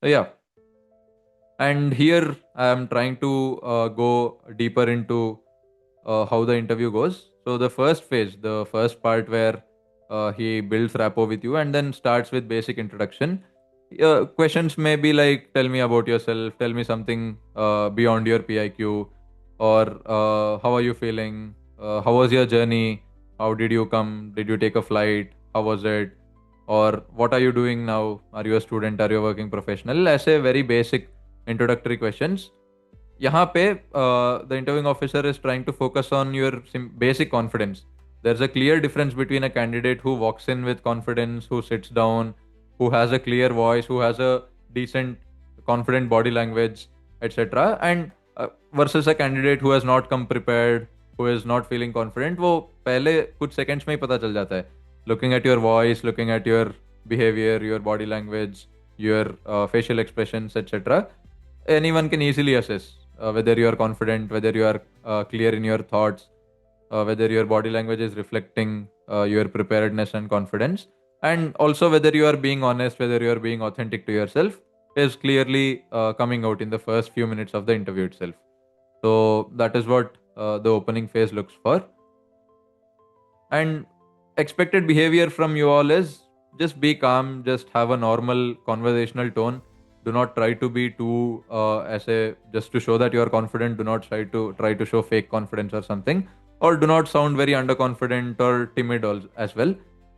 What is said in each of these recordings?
Yeah, and here I am trying to go deeper into how the interview goes. So the first phase, the first part where he builds rapport with you and then starts with basic introduction. Questions may be like, tell me about yourself, tell me something beyond your PIQ, or how are you feeling, how was your journey, how did you come, did you take a flight, how was it, or what are you doing now, are you a student, are you a working professional, ऐसे very basic introductory questions. यहाँ पे the interviewing officer is trying to focus on your basic confidence. There's a clear difference between a candidate who walks in with confidence, who sits down, who has a clear voice, who has a decent confident body language, etc., and versus a candidate who has not come prepared, who is not feeling confident. वो पहले कुछ seconds में ही पता चल जाता है, looking at your voice, looking at your behavior, your body language, your facial expressions, etc. Anyone can easily assess whether you are confident, whether you are clear in your thoughts, whether your body language is reflecting your preparedness and confidence, and also whether you are being honest, whether you are being authentic to yourself, is clearly coming out in the first few minutes of the interview itself. So that is what the opening phase looks for. And expected behavior from you all is just be calm, just have a normal conversational tone. Do not try to be too essay just to show that you are confident. Do not try to show fake confidence or something, or do not sound very underconfident or timid as well.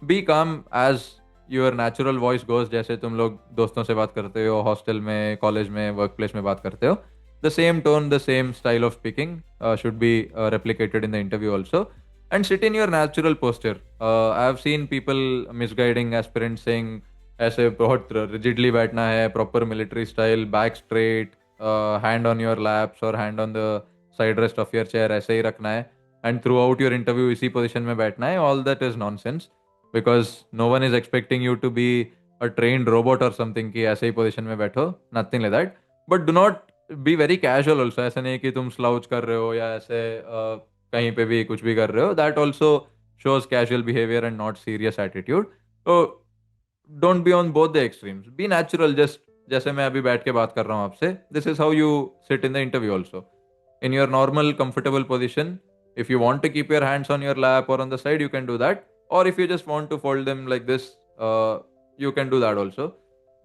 Be calm as your natural voice goes. जैसे तुम लोग दोस्तों से बात करते हो, hostel में, college में, वर्क प्लेस में बात करते हो, the same tone, the same style of speaking should be replicated in the interview also. And sit in your natural posture. I have seen people misguiding aspirants saying ऐसे बहुत rigidly बैठना है, proper military style, back straight, hand on your laps or hand on the side rest of your chair, ऐसे ही रखना है, and throughout your interview इसी position में बैठना है. All that is nonsense, because no one is expecting you to be a trained robot or something कि ऐसे ही position में बैठो. Nothing like that. But do not be very casual also. ऐसा नहीं कि तुम slouch कर रहे हो या ऐसे कहीं पे भी कुछ भी कर रहे हो. That also shows casual behavior and not serious attitude. So don't be on both the extremes. Be natural. Just जैसे मैं अभी बैठ के बात कर रहा हूँ आपसे. This is how you sit in the interview also. In your normal comfortable position, if you want to keep your hands on your lap or on the side, you can do that. Or if you just want to fold them like this, you can do that also.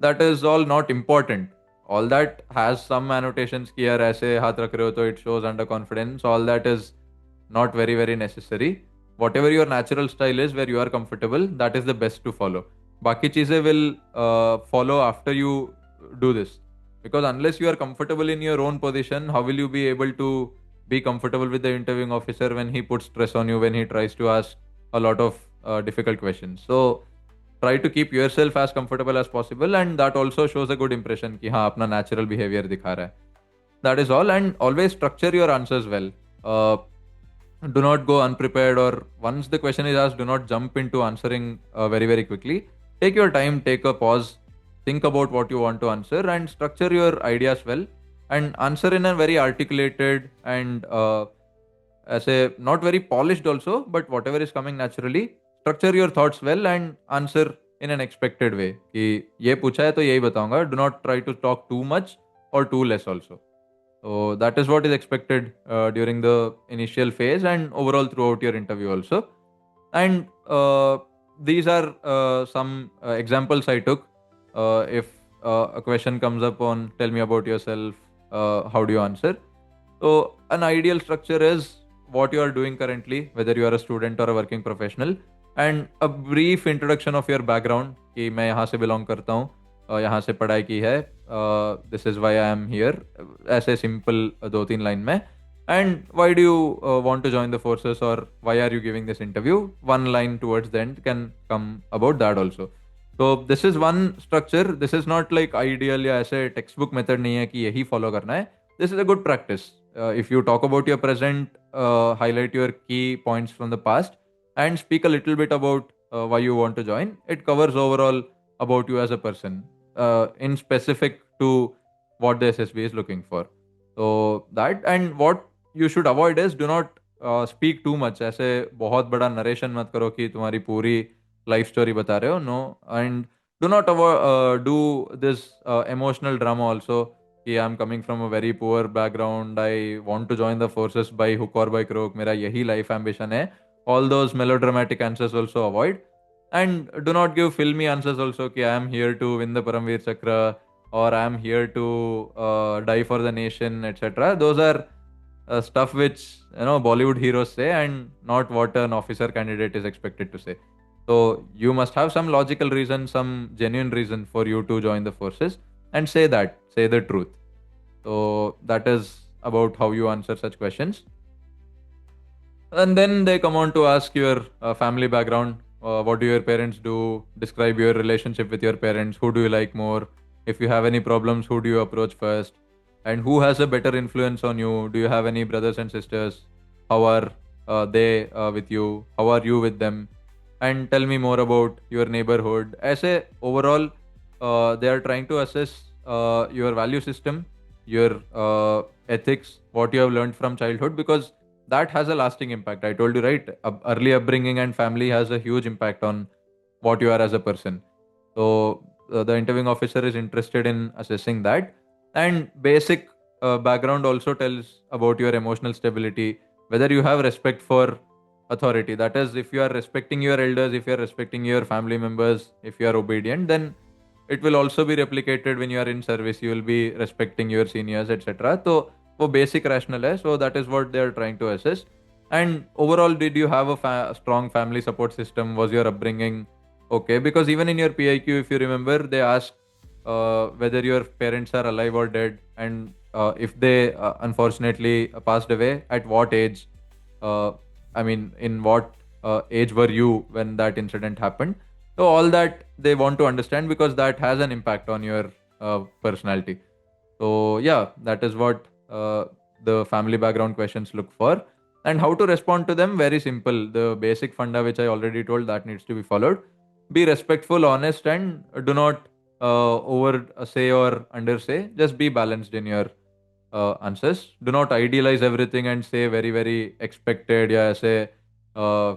That is all not important. All that has some annotations कि यार ऐसे हाथ रख रहे हो तो it shows underconfidence. All that is not very necessary. Whatever your natural style is, where you are comfortable, that is the best to follow. बाकी चीजें will follow after you do this, because unless you are comfortable in your own position, how will you be able to be comfortable with the interviewing officer when he puts stress on you, when he tries to ask a lot of difficult questions? So try to keep yourself as comfortable as possible, and that also shows a good impression कि हाँ अपना natural behavior दिखा रहा है. That is all. And always structure your answers well. Do not go unprepared, or once the question is asked, do not jump into answering very quickly. Take your time, take a pause, think about what you want to answer, and structure your ideas well, and answer in a very articulated and ऐसे not very polished also, but whatever is coming naturally. Structure your thoughts well and answer in an expected way कि ये पूछा है तो यही बताऊंगा. Do not try to talk too much or too less also. So that is what is expected during the initial phase and overall throughout your interview also. And these are some examples I took. If a question comes up on tell me about yourself, how do you answer? So an ideal structure is what you are doing currently, whether you are a student or a working professional, and a brief introduction of your background कि मैं यहाँ से belong करता हूँ, यहाँ से पढ़ाई की है, this is why I am here, ऐसे सिंपल दो तीन लाइन में. And why do you want to join the forces, और why are you giving this interview, one line towards the end can come about that also. तो this is one structure. This is not like ideal या ऐसे text book method नहीं है कि यही follow करना है. This is a good practice. If you talk about your present, highlight your key points from the past, and speak a little bit about why you want to join. It covers overall about you as a person, in specific to what the SSB is looking for. So that, and what you should avoid is do not speak too much. ऐसे बहुत बड़ा narration मत करो कि तुम्हारी पूरी life story बता रहे हो. No. And Do not do this emotional drama also. कि I'm coming from a very poor background. I want to join the forces by hook or by crook. मेरा यही life ambition है. All those melodramatic answers also avoid. And do not give filmy answers also. कि I am here to win the Paramveer Chakra or I am here to die for the nation, etc. Those are stuff which Bollywood heroes say and not what an officer candidate is expected to say. So you must have some logical reason, some genuine reason for you to join the forces, and say the truth. So that is about how you answer such questions. And then they come on to ask your family background. What do your parents do? Describe your relationship with your parents. Who do you like more? If you have any problems, who do you approach first? And who has a better influence on you? Do you have any brothers and sisters? How are they with you? How are you with them? And tell me more about your neighborhood. As overall, they are trying to assess your value system, your ethics, what you have learned from childhood, because that has a lasting impact. I told you, right? Early upbringing and family has a huge impact on what you are as a person. So the interviewing officer is interested in assessing that. And basic background also tells about your emotional stability, whether you have respect for authority. That is, if you are respecting your elders, if you are respecting your family members, if you are obedient, then it will also be replicated when you are in service. You will be respecting your seniors, etc. So वो basic rationale है. So that is what they are trying to assess. And overall, did you have a strong family support system? Was your upbringing okay? Because even in your PIQ, if you remember, they ask whether your parents are alive or dead, and if they unfortunately passed away, at what age? Uh, I mean, in what age were you when that incident happened? So all that they want to understand, because that has an impact on your personality. So yeah, that is what the family background questions look for. And how to respond to them, very simple. The basic funda which I already told, that needs to be followed. Be respectful, honest, and do not over say or undersay. Just be balanced in your answers. Do not idealize everything and say very very expected, yeah, say uh,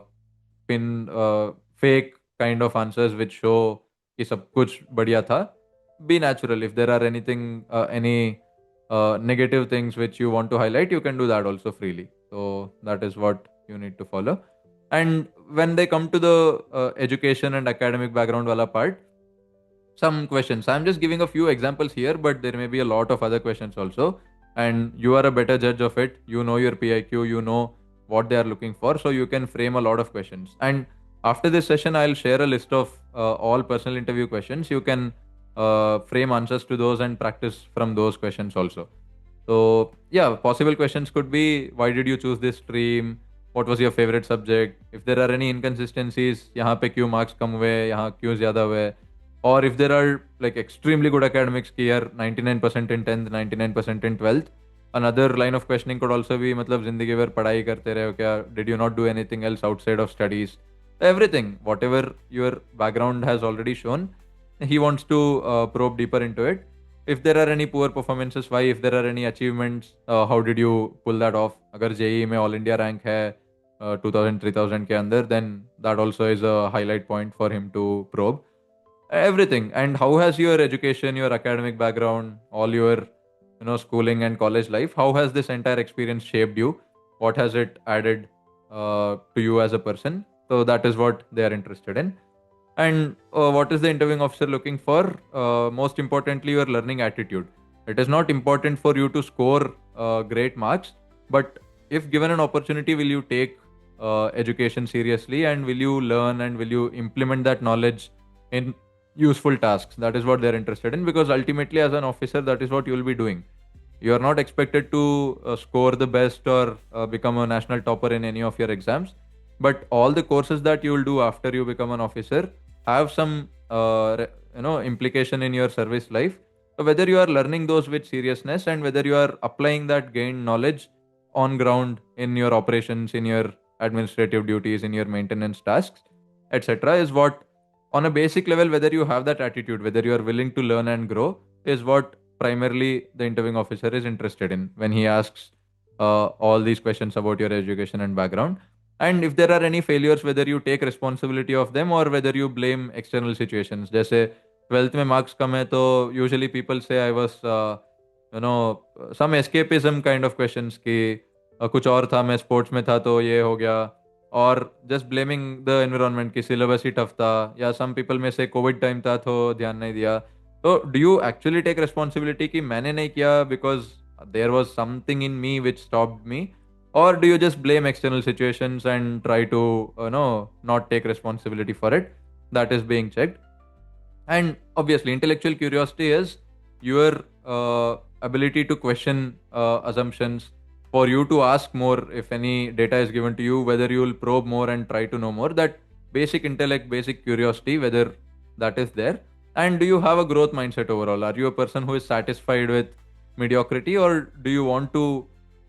pin fake kind of answers which show कि सब कुछ बढ़िया था. Be natural. If there are any negative things which you want to highlight, you can do that also freely. So that is what you need to follow. And when they come to the education and academic background wala part, some questions. I'm just giving a few examples here, but there may be a lot of other questions also. And you are a better judge of it. You know your PIQ, you know what they are looking for, so you can frame a lot of questions. And after this session, I'll share a list of all personal interview questions. You can frame answers to those and practice from those questions also. So, yeah, possible questions could be, why did you choose this stream? What was your favorite subject? If there are any inconsistencies, यहाँ पे क्यों marks कम हुए, यहाँ क्यों ज़्यादा हुए? Or if there are like extremely good academics की यार 99% in 10th, 99% in 12th, another line of questioning could also be, मतलब जिंदगी भर पढ़ाई करते रहे हो क्या? Did you not do anything else outside of studies? Everything, whatever your background has already shown, he wants to probe deeper into it. If there are any poor performances, why? If there are any achievements, how did you pull that off? अगर JEE में all India rank है 2000 3000 के अंदर, then that also is a highlight point for him to probe everything. And how has your education, your academic background, all your schooling and college life, how has this entire experience shaped you? What has it added to you as a person? So that is what they are interested in. And what is the interviewing officer looking for? Most importantly, your learning attitude. It is not important for you to score great marks, but if given an opportunity, will you take education seriously, and will you learn and will you implement that knowledge in useful tasks? That is what they're interested in, because ultimately, as an officer, that is what you will be doing. You are not expected to score the best or become a national topper in any of your exams, but all the courses that you will do after you become an officer have some implication in your service life. So whether you are learning those with seriousness and whether you are applying that gained knowledge on ground in your operations, in your administrative duties, in your maintenance tasks, etc., is what, on a basic level, whether you have that attitude, whether you are willing to learn and grow, is what primarily the interviewing officer is interested in when he asks all these questions about your education and background. And if there are any failures, whether you take responsibility of them or whether you blame external situations. जैसे twelfth में marks कम है तो usually people से I was you know some escapism kind of questions कि कुछ और था, मैं स्पोर्ट्स में था तो ये हो गया, और जस्ट ब्लेमिंग द एनवायरनमेंट की सिलेबस ही टफ था, या सम पीपल में से कोविड टाइम था तो ध्यान नहीं दिया। तो do you actually take responsibility कि मैंने नहीं किया because there was something in me which stopped me, or do you just blame external situations and try to not take responsibility for it? That is being checked. And obviously intellectual curiosity is your ability to question assumptions, for you to ask more if any data is given to you, whether you will probe more and try to know more. That basic intellect, basic curiosity, whether that is there. And do you have a growth mindset overall? Are you a person who is satisfied with mediocrity, or do you want to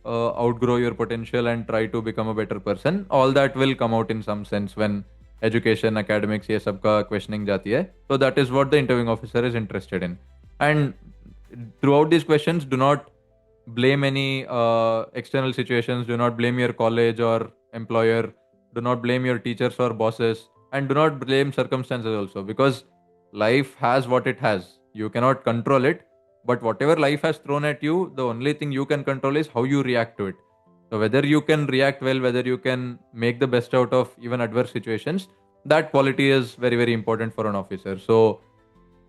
outgrow your potential and try to become a better person? All that will come out in some sense when education academics ये सब का questioning जाती है. So that is what the interviewing officer is interested in. And throughout these questions, do not blame any external situations. Do not blame your college or employer. Do not blame your teachers or bosses, and do not blame circumstances also, because life has what it has. You cannot control it, but whatever life has thrown at you, the only thing you can control is how you react to it. So whether you can react well, whether you can make the best out of even adverse situations, that quality is very, very important for an officer. So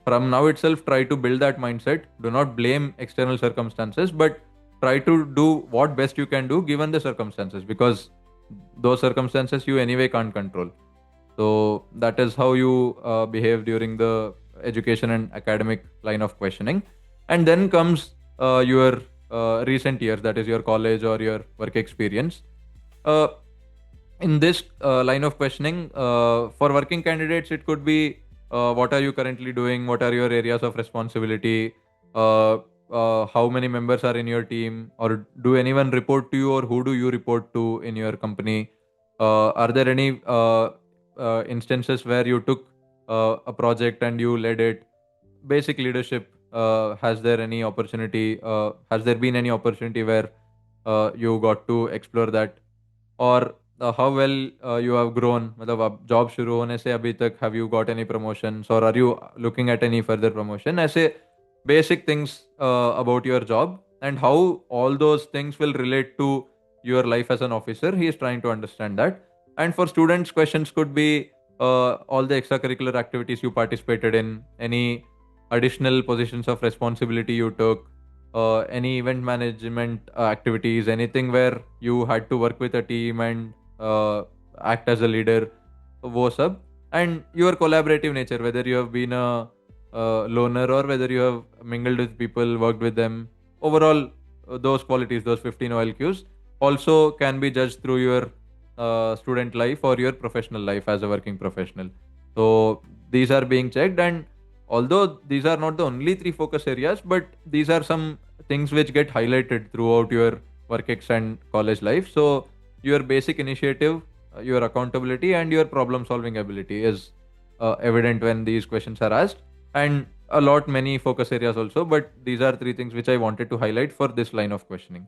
from now itself, try to build that mindset. Do not blame external circumstances, but try to do what best you can do given the circumstances, because those circumstances you anyway can't control. So that is how you behave during the education and academic line of questioning. And then comes your recent years, that is your college or your work experience. Uh, in this line of questioning, for working candidates, it could be what are you currently doing? What are your areas of responsibility? How many members are in your team? Or do anyone report to you, or who do you report to in your company? Are there any instances where you took a project and you led it? Basic leadership. Has there any opportunity? Has there been any opportunity where you got to explore that? और how well you have grown, मतलब अब job शुरू होने से अभी तक have you got any promotions, or are you looking at any further promotion? ऐसे basic things about your job, and how all those things will relate to your life as an officer. He is trying to understand that. And for students, questions could be all the extracurricular activities you participated in, any additional positions of responsibility you took, any event management activities, anything where you had to work with a team and act as a leader, वो सब. And your collaborative nature, whether you have been a loner or whether you have mingled with people, worked with them. Overall, those qualities, those 15 OLQs, also can be judged through your student life or your professional life as a working professional. So these are being checked, and although these are not the only three focus areas, but these are some things which get highlighted throughout your work ex and college life. So your basic initiative, your accountability, and your problem solving ability is evident when these questions are asked, and a lot many focus areas also, but these are three things which I wanted to highlight for this line of questioning.